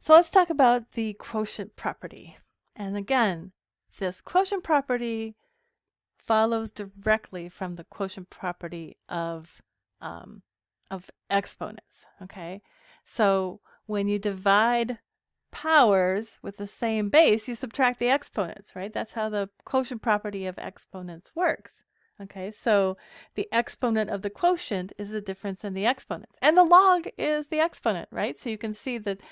So let's talk about the quotient property. And again, this quotient property follows directly from the quotient property um, of exponents. Okay, so when you divide powers with the same base, you subtract the exponents, right? That's how the quotient property of exponents works. Okay, so the exponent of the quotient is the difference in the exponents, and the log is the exponent, right? So you can see that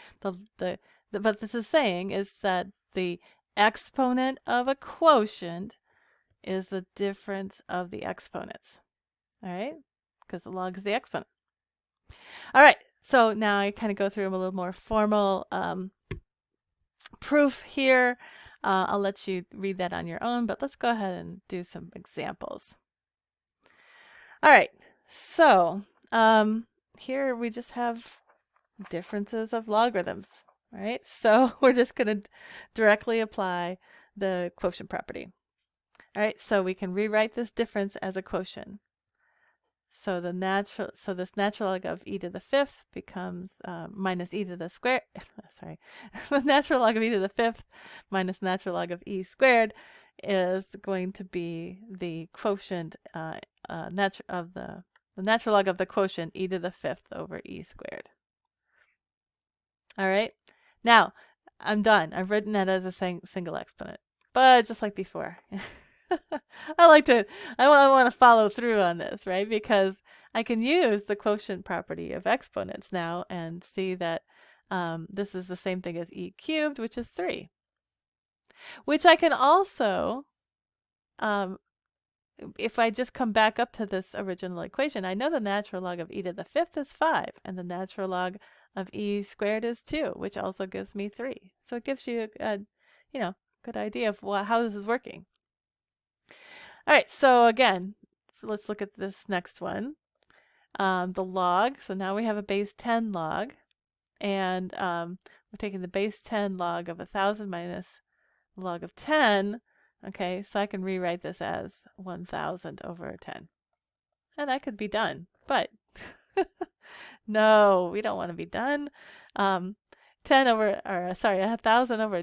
what this is saying is that the exponent of a quotient is the difference of the exponents, all right? Because the log is the exponent. All right, so now I kind of go through a little more formal proof here. I'll let you read that on your own, but let's go ahead and do some examples. All right, so here we just have differences of logarithms, right? So we're just going to directly apply the quotient property. All right, so we can rewrite this difference as a quotient. So this natural log of e to the fifth becomes minus e to the square. Sorry, the natural log of e to the fifth minus natural log of e squared is going to be the quotient of the natural log of the quotient e to the fifth over e squared. All right, now I'm done. I've written that as a single exponent, but just like before. I want to follow through on this, right? Because I can use the quotient property of exponents now and see that this is the same thing as e cubed, which is 3. Which I can also, if I just come back up to this original equation, I know the natural log of e to the fifth is 5, and the natural log of e squared is 2, which also gives me 3. So it gives you a good idea of how this is working. All right, so again, let's look at this next one. The log, so now we have a base 10 log, and we're taking the base 10 log of 1,000 minus log of 10. Okay, so I can rewrite this as 1,000 over 10. And I could be done, but no, we don't want to be done. 1,000 over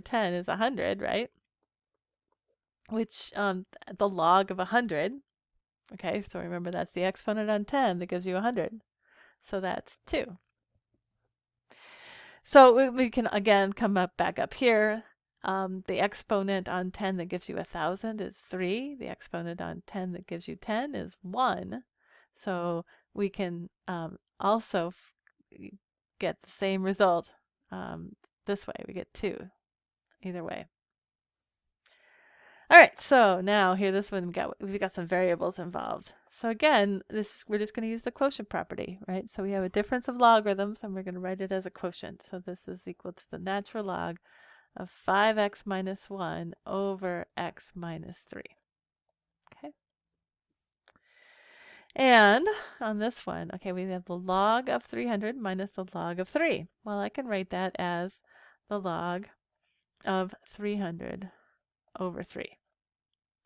10 is 100, right? Which the log of 100, okay, so remember that's the exponent on 10 that gives you 100. So that's 2. So we can again come back up here. The exponent on 10 that gives you 1,000 is 3. The exponent on 10 that gives you 10 is 1. So we can also get the same result this way. We get 2 either way. All right, so now here this one we've got some variables involved. So again, we're just going to use the quotient property, right? So we have a difference of logarithms, and we're going to write it as a quotient. So this is equal to the natural log of 5x minus 1 over x minus 3. Okay. And on this one, okay, we have the log of 300 minus the log of 3. Well, I can write that as the log of 300 over 3.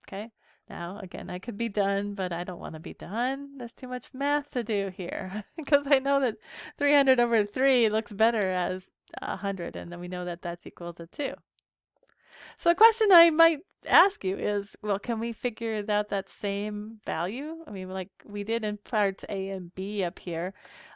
Okay, now again, I could be done, but I don't want to be done. There's too much math to do here because I know that 300 over 3 looks better as 100, and then we know that that's equal to 2. So the question I might ask you is, well, can we figure out that same value? I mean, like we did in parts A and B up here.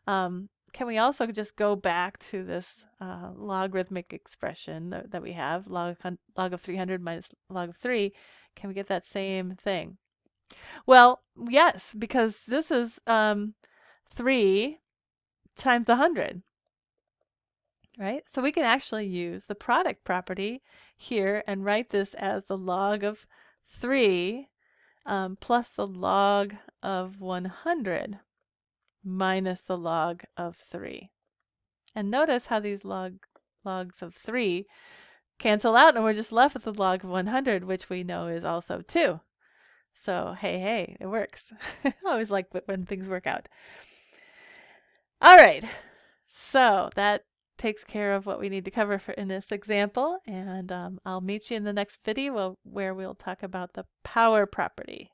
Can we also just go back to this logarithmic expression that we have, log of 300 minus log of 3? Can we get that same thing? Well, yes, because this is 3 times 100, right? So we can actually use the product property here and write this as the log of 3 plus the log of 100 minus the log of 3. And notice how these logs of 3 cancel out, and we're just left with the log of 100, which we know is also 2. So, hey, it works. I always like when things work out. All right, so that takes care of what we need to cover in this example, and I'll meet you in the next video where we'll talk about the power property.